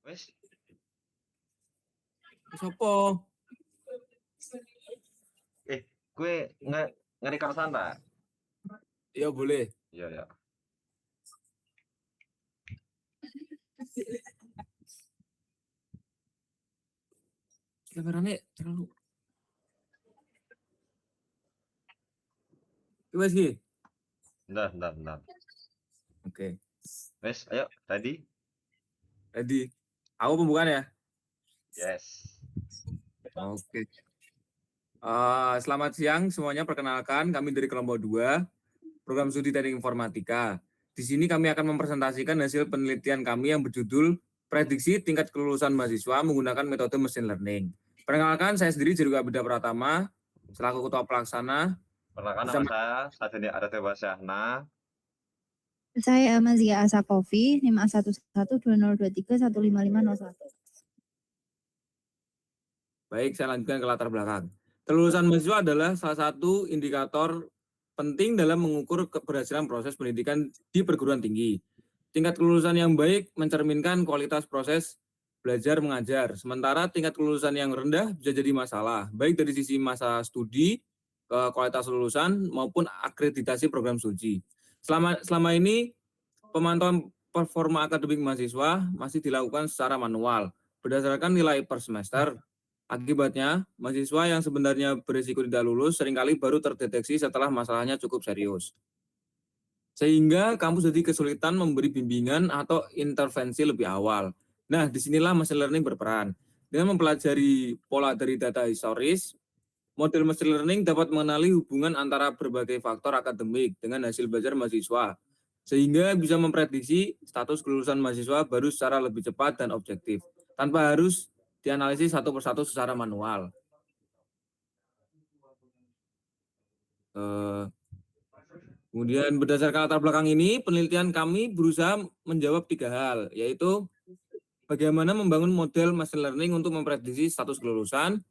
Wes, Sopo? gue nge-record sana. Ya boleh. Iya, ya. Kameranya terlalu. Coba sih. Bentar. Oke. Wes, ayo, tadi. Jadi, aku pembukaan ya. Yes. Oke. Selamat siang semuanya. Perkenalkan, kami dari kelompok 2, program studi teknik informatika. Di sini kami akan mempresentasikan hasil penelitian kami yang berjudul prediksi tingkat kelulusan mahasiswa menggunakan metode machine learning. Perkenalkan, saya sendiri Jirga Beda Pratama, selaku ketua pelaksana. Perkenalkan nama Bersama saya Deni Aratewa Syahna. Saya Amazia Asakofi, NIM A112023155501. Baik, saya lanjutkan ke latar belakang. Kelulusan mahasiswa adalah salah satu indikator penting dalam mengukur keberhasilan proses pendidikan di perguruan tinggi. Tingkat kelulusan yang baik mencerminkan kualitas proses belajar mengajar, sementara tingkat kelulusan yang rendah bisa jadi masalah, baik dari sisi masa studi, kualitas lulusan, maupun akreditasi program studi. Selama ini, pemantauan performa akademik mahasiswa masih dilakukan secara manual, berdasarkan nilai per semester. Akibatnya, mahasiswa yang sebenarnya berisiko tidak lulus seringkali baru terdeteksi setelah masalahnya cukup serius. Sehingga kampus jadi kesulitan memberi bimbingan atau intervensi lebih awal. Nah, disinilah machine learning berperan. Dengan mempelajari pola dari data historis, model machine learning dapat mengenali hubungan antara berbagai faktor akademik dengan hasil belajar mahasiswa, sehingga bisa memprediksi status kelulusan mahasiswa baru secara lebih cepat dan objektif, tanpa harus dianalisis satu persatu secara manual. Kemudian berdasarkan latar belakang ini, penelitian kami berusaha menjawab 3 hal, yaitu bagaimana membangun model machine learning untuk memprediksi status kelulusan.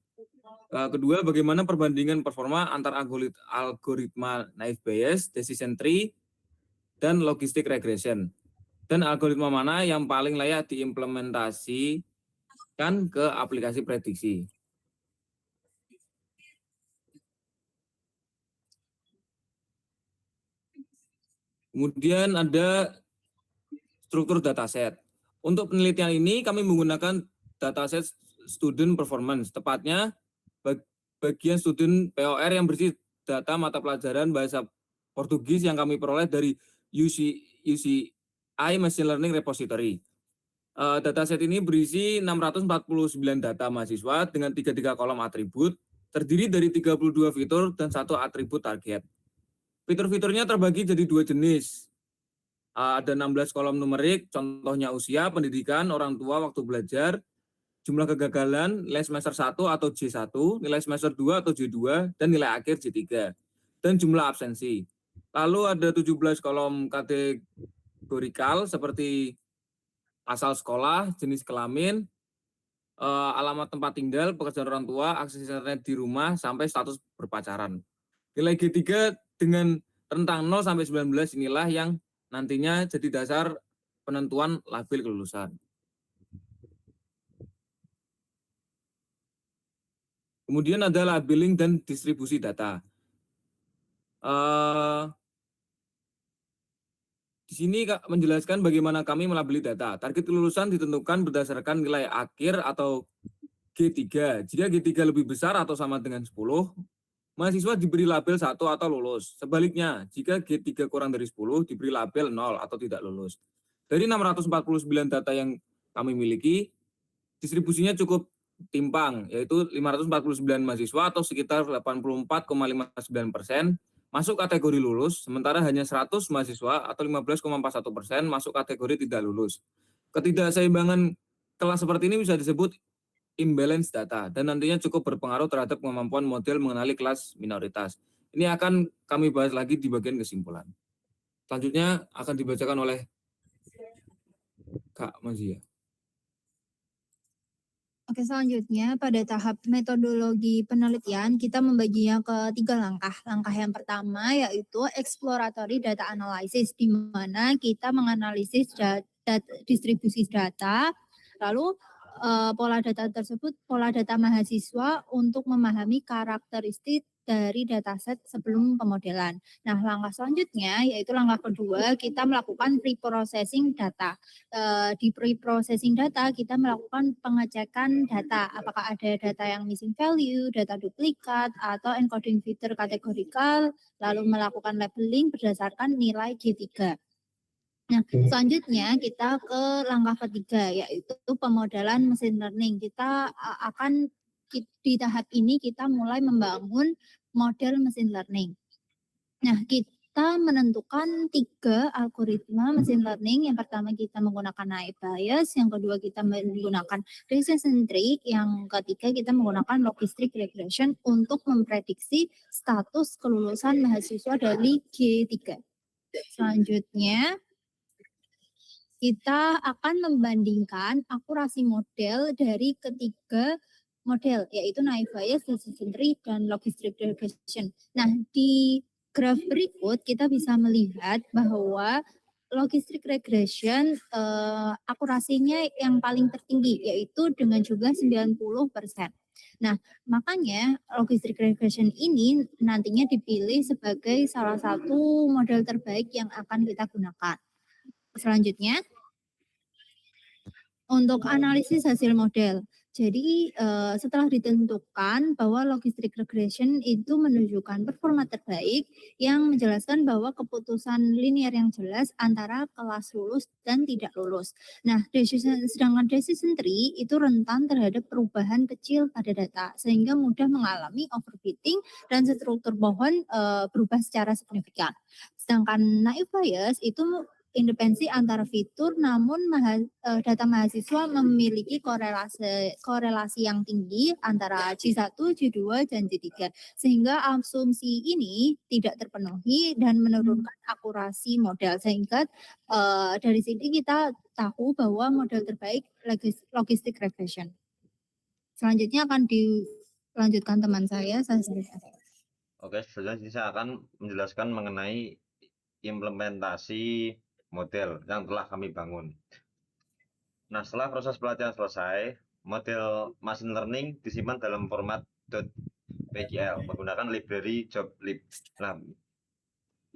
Kedua, bagaimana perbandingan performa antar algoritma naive Bayes, decision tree, dan logistic regression. Dan algoritma mana yang paling layak diimplementasikan ke aplikasi prediksi. Kemudian ada struktur dataset. Untuk penelitian ini kami menggunakan dataset student performance, tepatnya bagian student POR yang berisi data mata pelajaran bahasa Portugis yang kami peroleh dari UCI Machine Learning Repository. Dataset ini berisi 649 data mahasiswa dengan 33 kolom atribut, terdiri dari 32 fitur dan 1 atribut target. Fitur-fiturnya terbagi jadi 2 jenis. Ada 16 kolom numerik, contohnya usia, pendidikan, orang tua, waktu belajar, jumlah kegagalan, nilai semester 1 atau J1, nilai semester 2 atau J2, dan nilai akhir J3, dan jumlah absensi. Lalu ada 17 kolom kategorikal seperti asal sekolah, jenis kelamin, alamat tempat tinggal, pekerjaan orang tua, akses internet di rumah, sampai status berpacaran. Nilai G3 dengan rentang 0 sampai 19 inilah yang nantinya jadi dasar penentuan label kelulusan. Kemudian ada labeling dan distribusi data. Di sini menjelaskan bagaimana kami melabeli data. Target kelulusan ditentukan berdasarkan nilai akhir atau G3. Jika G3 lebih besar atau sama dengan 10, mahasiswa diberi label 1 atau lulus. Sebaliknya, jika G3 kurang dari 10, diberi label 0 atau tidak lulus. Dari 649 data yang kami miliki, distribusinya cukup timpang, yaitu 549 mahasiswa atau sekitar 84,59% masuk kategori lulus, sementara hanya 100 mahasiswa atau 15,41% masuk kategori tidak lulus. Ketidakseimbangan kelas seperti ini bisa disebut imbalance data dan nantinya cukup berpengaruh terhadap kemampuan model mengenali kelas minoritas. Ini akan kami bahas lagi di bagian kesimpulan. Selanjutnya akan dibacakan oleh Kak Mazia. Oke, selanjutnya pada tahap metodologi penelitian kita membaginya ke 3 langkah. Langkah yang pertama yaitu exploratory data analysis, di mana kita menganalisis distribusi data Lalu pola data mahasiswa untuk memahami karakteristik dari dataset sebelum pemodelan. Nah, langkah selanjutnya yaitu langkah kedua, kita melakukan pre-processing data. Di pre-processing data kita melakukan pengecekan data, apakah ada data yang missing value, data duplikat, atau encoding fitur kategorikal, lalu melakukan labeling berdasarkan nilai G3. Nah, selanjutnya kita ke langkah ketiga, yaitu pemodelan mesin learning. Kita akan di tahap ini kita mulai membangun model mesin learning. Nah, kita menentukan 3 algoritma mesin learning. Yang pertama kita menggunakan naive Bayes, yang kedua kita menggunakan decision tree, yang ketiga kita menggunakan logistic regression untuk memprediksi status kelulusan mahasiswa dari G3. Selanjutnya kita akan membandingkan akurasi model dari ketiga model, yaitu naive Bayes, decision tree, dan logistic regression. Nah, di graf berikut kita bisa melihat bahwa logistic regression akurasinya yang paling tertinggi, yaitu dengan jumlah 90%. Nah, makanya logistic regression ini nantinya dipilih sebagai salah satu model terbaik yang akan kita gunakan. Selanjutnya, untuk analisis hasil model. Jadi setelah ditentukan bahwa logistic regression itu menunjukkan performa terbaik yang menjelaskan bahwa keputusan linear yang jelas antara kelas lulus dan tidak lulus. Nah, sedangkan decision tree itu rentan terhadap perubahan kecil pada data sehingga mudah mengalami overfitting dan struktur pohon berubah secara signifikan. Sedangkan naive Bayes itu independensi antara fitur, namun data mahasiswa memiliki korelasi yang tinggi antara G1, G2, dan G3. Sehingga asumsi ini tidak terpenuhi dan menurunkan akurasi model. Sehingga dari sini kita tahu bahwa model terbaik logistic regression. Selanjutnya akan dilanjutkan teman saya. Oke, selanjutnya saya akan menjelaskan mengenai implementasi model yang telah kami bangun. Nah, setelah proses pelatihan selesai, model machine learning disimpan dalam format .pgl menggunakan library joblib. Nah,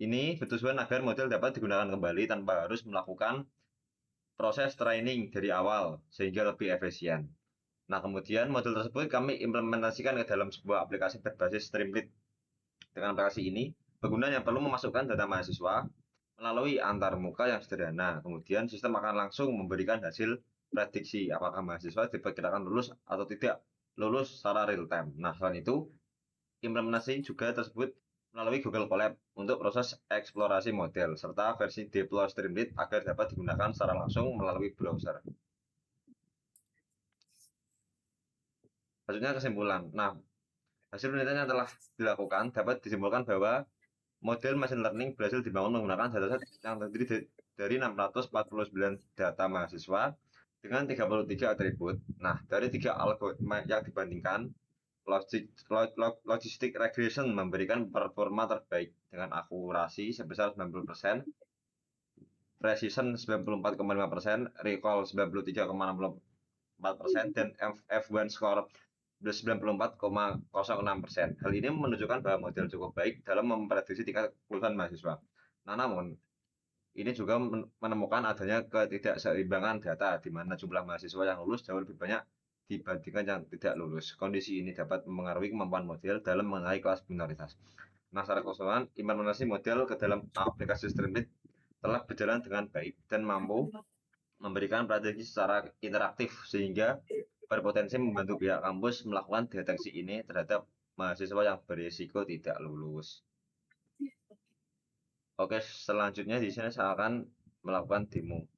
ini bertujuan agar model dapat digunakan kembali tanpa harus melakukan proses training dari awal sehingga lebih efisien. Nah, kemudian model tersebut kami implementasikan ke dalam sebuah aplikasi berbasis Streamlit. Dengan aplikasi ini, pengguna yang perlu memasukkan data mahasiswa melalui antarmuka yang sederhana. Kemudian sistem akan langsung memberikan hasil prediksi apakah mahasiswa diperkirakan lulus atau tidak lulus secara real time. Nah, selain itu, implementasi juga tersebut melalui Google Colab untuk proses eksplorasi model, serta versi deploy Streamlit agar dapat digunakan secara langsung melalui browser. Selanjutnya kesimpulan. Nah, hasil penelitian yang telah dilakukan dapat disimpulkan bahwa model machine learning berhasil dibangun menggunakan dataset yang terdiri dari 649 data mahasiswa dengan 33 atribut. Nah, dari 3 algoritma yang dibandingkan, logistic regression memberikan performa terbaik dengan akurasi sebesar 90%, precision 94,5%, recall 93,64%, dan F1 score 94,06%. Hal ini menunjukkan bahwa model cukup baik dalam memprediksi tingkat kelulusan mahasiswa. Nah, namun ini juga menemukan adanya ketidakseimbangan data di mana jumlah mahasiswa yang lulus jauh lebih banyak dibandingkan yang tidak lulus. Kondisi ini dapat mempengaruhi kemampuan model dalam mengenai kelas minoritas. Nah, secara keseluruhan, implementasi model ke dalam aplikasi Streamlit telah berjalan dengan baik dan mampu memberikan prediksi secara interaktif sehingga berpotensi membantu pihak kampus melakukan deteksi ini terhadap mahasiswa yang berisiko tidak lulus. Oke, selanjutnya di sini saya akan melakukan demo.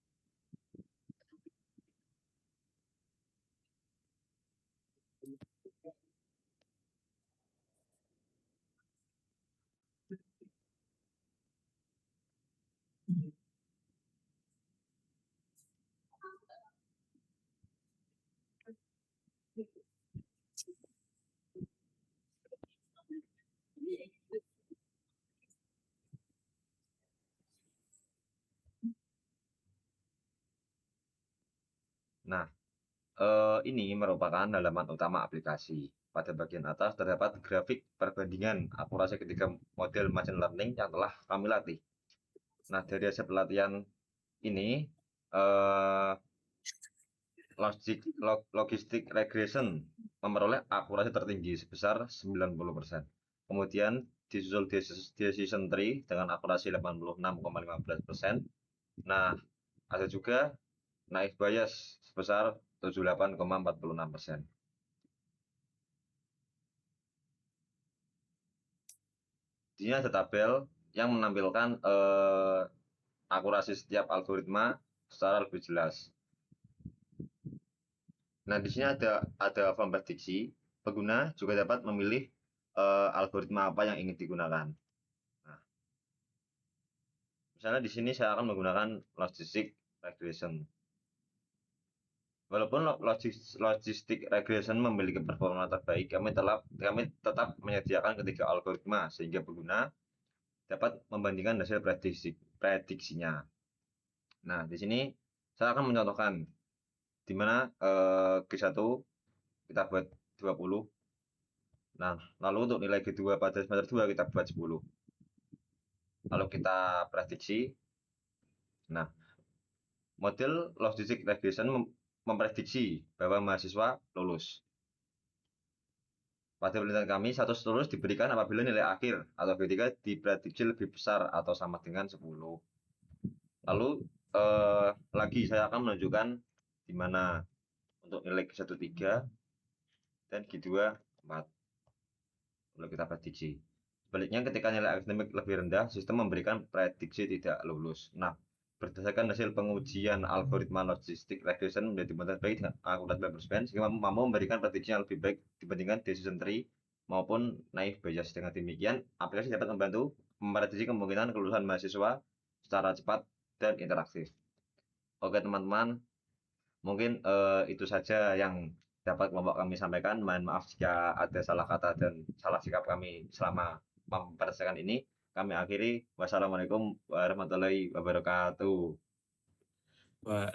Nah, ini merupakan halaman utama aplikasi. Pada bagian atas terdapat grafik perbandingan akurasi ketiga model machine learning yang telah kami latih. Nah, dari hasil pelatihan ini, logistic regression memperoleh akurasi tertinggi sebesar 90%. Kemudian disusul decision tree dengan akurasi 86,15%. Nah, ada juga naive bias sebesar 78,46%. Di sini ada tabel yang menampilkan akurasi setiap algoritma secara lebih jelas. Nah, di sini ada form prediksi. Pengguna juga dapat memilih algoritma apa yang ingin digunakan. Nah, misalnya di sini saya akan menggunakan logistic regression. Walaupun logistic regression memiliki performa terbaik, kami tetap menyediakan ketiga algoritma sehingga pengguna dapat membandingkan hasil prediksinya. Nah, di sini saya akan mencontohkan di mana G1 kita buat 20. Nah, lalu untuk nilai G2 pada semester 2 kita buat 10. Lalu kita prediksi. Nah, model logistic regression memprediksi bahwa mahasiswa lulus. Pada penelitian kami, 100 lulus diberikan apabila nilai akhir atau G3 diprediksi lebih besar atau sama dengan 10. Lalu lagi saya akan menunjukkan di mana untuk nilai G1 3 dan G2 4. Lalu kita prediksi. Sebaliknya ketika nilai akademik lebih rendah, sistem memberikan prediksi tidak lulus. Nah, berdasarkan hasil pengujian algoritma logistic regression menjadi model baik dengan akurat 90% sehingga mampu memberikan prediksi yang lebih baik dibandingkan decision tree maupun naive bias. Dengan demikian, aplikasi dapat membantu memprediksi kemungkinan kelulusan mahasiswa secara cepat dan interaktif. Oke teman-teman, mungkin itu saja yang dapat kelompok kami sampaikan. Mohon maaf jika ada salah kata dan salah sikap kami selama mempresentasikan ini. Kami akhiri. Wassalamualaikum warahmatullahi wabarakatuh. Wah,